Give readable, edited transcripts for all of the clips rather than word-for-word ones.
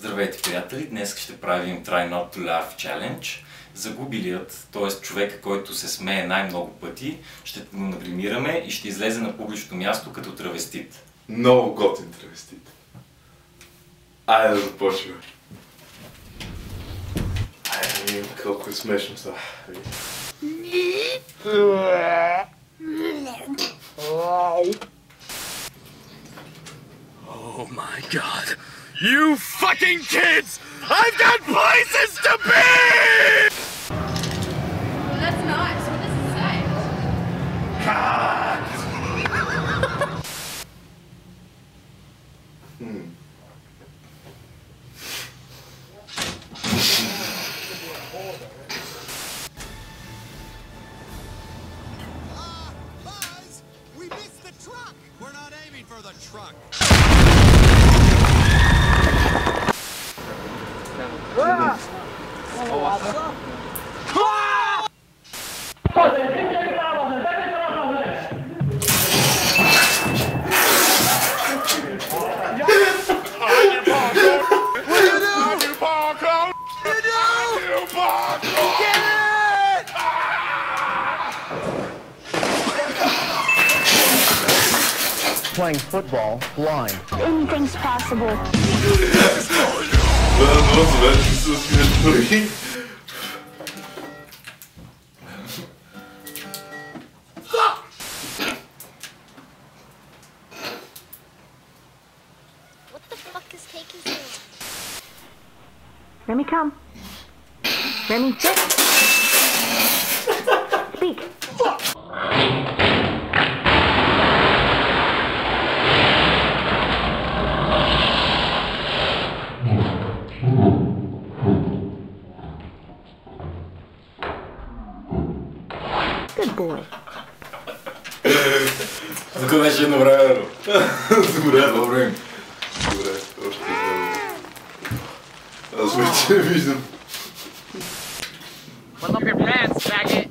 Здравейте, приятели! Днес ще правим Try Not to Laugh Challenge. Загубилият, т.е. човека, който се смее най-много пъти, ще го нагримираме и ще излезе на публичното място като травестит. Много готин травестит. Айде да започваме. Айде, колко е смешно това. Oh my god. You fucking kids! I've got places to be! Well, that's nice. What does it say? God! Buzz, we missed the truck. We're not aiming for the truck. Playing football blind. Anything's possible. What the fuck is taking so long? Remy, come. Remy, sit. Speak. Good boy. Тук беше едновременно. Добре, Добре. добре, още едно. Аз вече не виждам. Pull up your pants, faggot.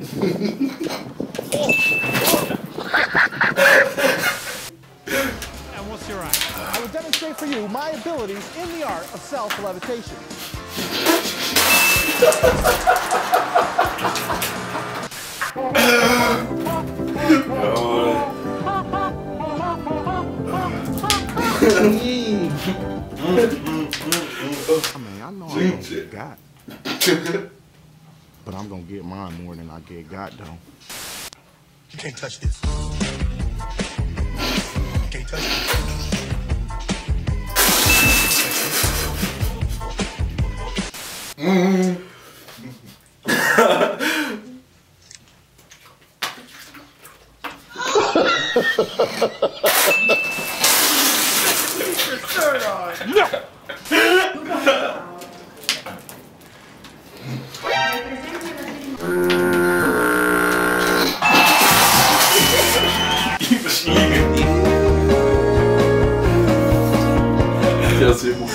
And what's your eye? I will demonstrate for you my abilities in the art of self-levitation. I mean, I know I don't get got. But I'm gonna get mine more than I get got, though. You can't touch this. You can't touch this. Имаш лига. Тя си му.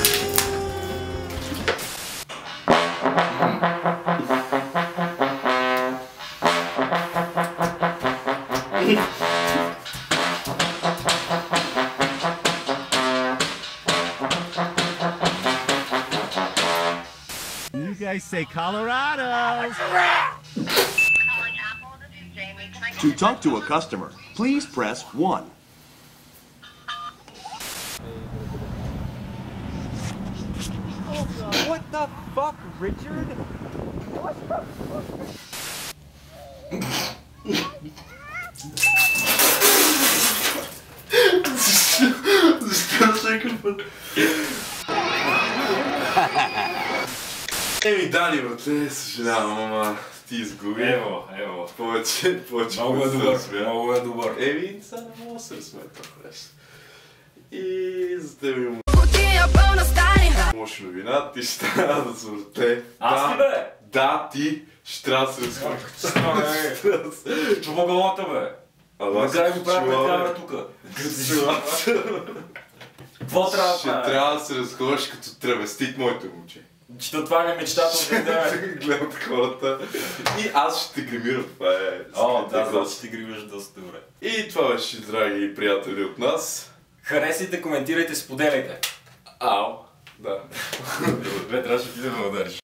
You guys say Colorado! To talk to a customer, please press 1. What the fuck, Richard? Защо всеки път? Еми, Дани, братле, съжалявам, ама ти изгуби. Ево. Повече Много е добър. Много е добър. Еми, сега не мога да се разсмея това нещо. И за тебе има лоша новина, ти ще трябва да се върте. Аз ли бе? Да, ти ще трябва да се разходиш. Чува главата бе. Накрая го правим на камера тука. Какво трябва да Ще правим? трябва да се разходиш като травестит, моето момче. Че това ми е мечтата от ден. Гледат хората. И аз ще те гримирам, това е... О, да, ще ти гримиш доста добре. И това беше, драги приятели от нас. Харесайте, коментирайте, споделяйте. Ау! Да. Бе, трябваше ти да ме удариш.